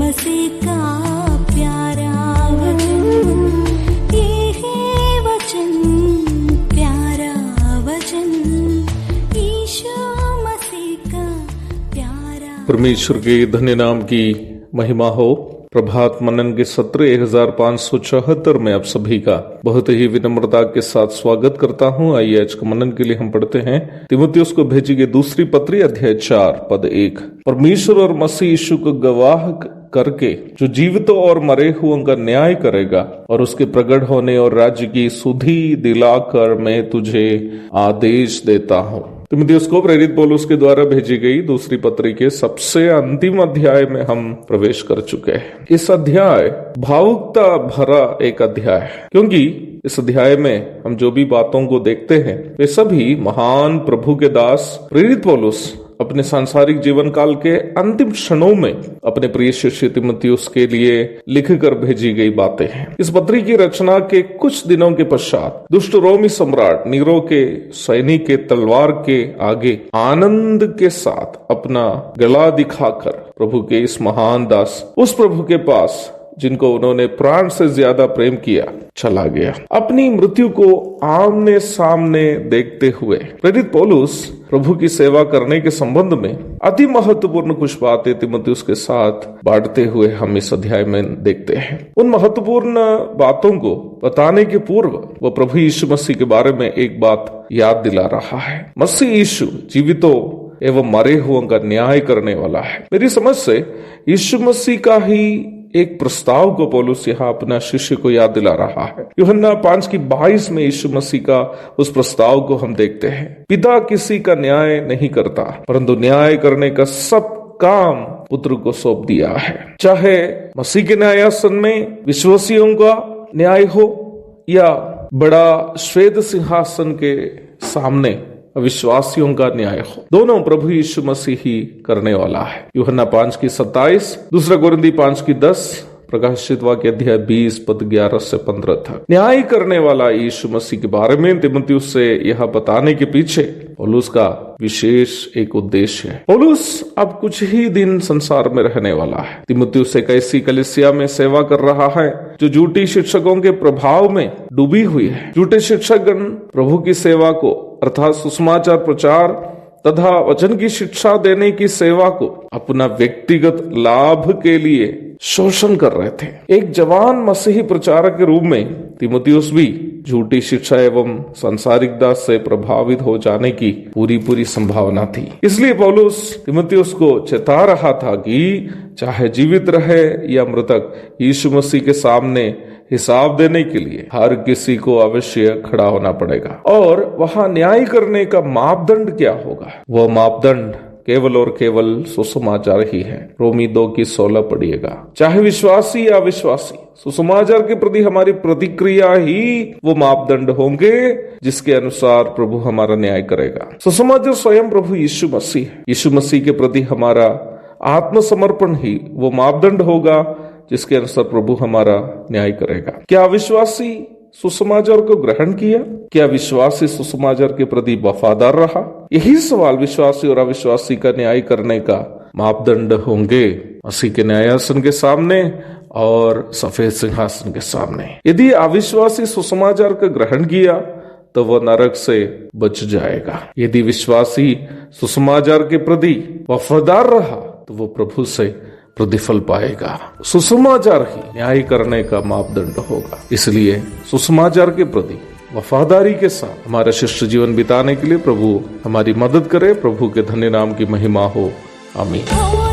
मसीह का प्यारा वचन, ये है वचन, प्यारा वचन, यीशु मसीह का प्यारा। परमेश्वर के धन्य नाम की महिमा हो। प्रभात मनन के सत्र 1574 में आप सभी का बहुत ही विनम्रता के साथ स्वागत करता हूं। आइए आज के मनन के लिए हम पढ़ते हैं तीमुथियुस को भेजी गई दूसरी पत्री अध्याय 4 पद 1। परमेश्वर और मसीह यीशु को गवाह करके जो जीवितों और मरे हुओं का न्याय करेगा और उसके प्रकट होने और राज्य की सुधि दिलाकर मैं तुझे आदेश देता हूं। तीमुथियुस को प्रेरित पौलुस के द्वारा भेजी गई दूसरी पत्री के सबसे अंतिम अध्याय में हम प्रवेश कर चुके हैं। इस अध्याय भावुकता भरा एक अध्याय है, क्योंकि इस अध्याय में हम जो भी बातों को देखते हैं वे सभी महान प्रभु के दास प्रेरित पौलुस अपने सांसारिक जीवन काल के अंतिम क्षणों में अपने प्रिय शिष्य तीमुथियुस के लिए लिखकर भेजी गई बातें हैं। इस पत्री की रचना के कुछ दिनों के पश्चात दुष्ट रोमी सम्राट नीरो के सैनिक के तलवार के आगे आनंद के साथ अपना गला दिखाकर प्रभु के इस महान दास उस प्रभु के पास जिनको उन्होंने प्राण से ज्यादा प्रेम किया चला गया। अपनी मृत्यु को आमने सामने देखते हुए प्रेरित पौलुस प्रभु की सेवा करने के संबंध में अति महत्वपूर्ण कुछ बातें तीमुथियुस के साथ बांटते हुए हम इस अध्याय में देखते हैं। उन महत्वपूर्ण बातों को बताने के पूर्व वो प्रभु यीशु मसीह के बारे में एक बात याद दिला रहा है। मसीह यीशु जीवितों एवं मरे हुओं का न्याय करने वाला है। मेरी समझ से यीशु मसीह का ही एक प्रस्ताव को पौलुस यहाँ अपना शिष्य को याद दिला रहा है। यूहन्ना 5:22 में यीशु मसीह का उस प्रस्ताव को हम देखते हैं। पिता किसी का न्याय नहीं करता, परंतु न्याय करने का सब काम पुत्र को सौंप दिया है। चाहे मसीह के न्यायासन में विश्वासियों का न्याय हो या बड़ा श्वेत सिंहासन के सामने विश्वासियों का न्याय हो, दोनों प्रभु यीशु मसीह ही करने वाला है। यूहन्ना 5:27, दूसरा कोरिन्थी 5:10, प्रकाशित वाक्य अध्याय 20 पद 11 से 15 तक। न्याय करने वाला यीशु मसीह के बारे में तीमुथियुस से यह बताने के पीछे पौलुस का विशेष एक उद्देश्य है। पौलुस अब कुछ ही दिन संसार में रहने वाला है। तीमुथियुस एक ऐसी कलीसिया में सेवा कर रहा है जो झूठी शिक्षकों के प्रभाव में डूबी हुई है। झूठे शिक्षकगण प्रभु की सेवा को अर्थात सुसमाचार प्रचार तथा वचन की शिक्षा देने की सेवा को अपना व्यक्तिगत लाभ के लिए शोषण कर रहे थे। एक जवान मसीही प्रचारक के रूप में तीमुथियुस भी झूठी शिक्षा एवं सांसारिक दास से प्रभावित हो जाने की पूरी संभावना थी। इसलिए पौलुस तीमुथियुस को चेता रहा था कि चाहे जीवित रहे या मृतक, यीशु मसीह के सामने हिसाब देने के लिए हर किसी को अवश्य खड़ा होना पड़ेगा। और वहां न्याय करने का मापदंड क्या होगा? वह मापदंड केवल और केवल सुसमाचार ही है। रोमी 2:16 पढ़िएगा। चाहे विश्वासी या अविश्वासी, सुसमाचार के प्रति हमारी प्रतिक्रिया ही वो मापदंड होंगे जिसके अनुसार प्रभु हमारा न्याय करेगा। सुसमाचार स्वयं प्रभु यीशु मसीह है। यीशु मसीह के प्रति हमारा आत्मसमर्पण ही वो मापदंड होगा जिसके अनुसार प्रभु हमारा न्याय करेगा। क्या अविश्वासी सुसमाचार को ग्रहण किया? क्या विश्वासी सुसमाचार के प्रति वफादार रहा? यही सवाल विश्वासी और अविश्वासी का न्याय करने का मापदंड होंगे मसीह के न्यायासन के सामने और सफेद सिंहासन के सामने। यदि अविश्वासी सुसमाचार का ग्रहण किया तो वह नरक से बच जाएगा। यदि विश्वासी सुसमाचार के प्रति वफादार रहा तो वो प्रभु से प्रतिफल पाएगा। सुसमाचार ही न्याय करने का मापदंड होगा। इसलिए सुसमाचार के प्रति वफादारी के साथ हमारा शिष्य जीवन बिताने के लिए प्रभु हमारी मदद करे। प्रभु के धन्य नाम की महिमा हो। आमीन।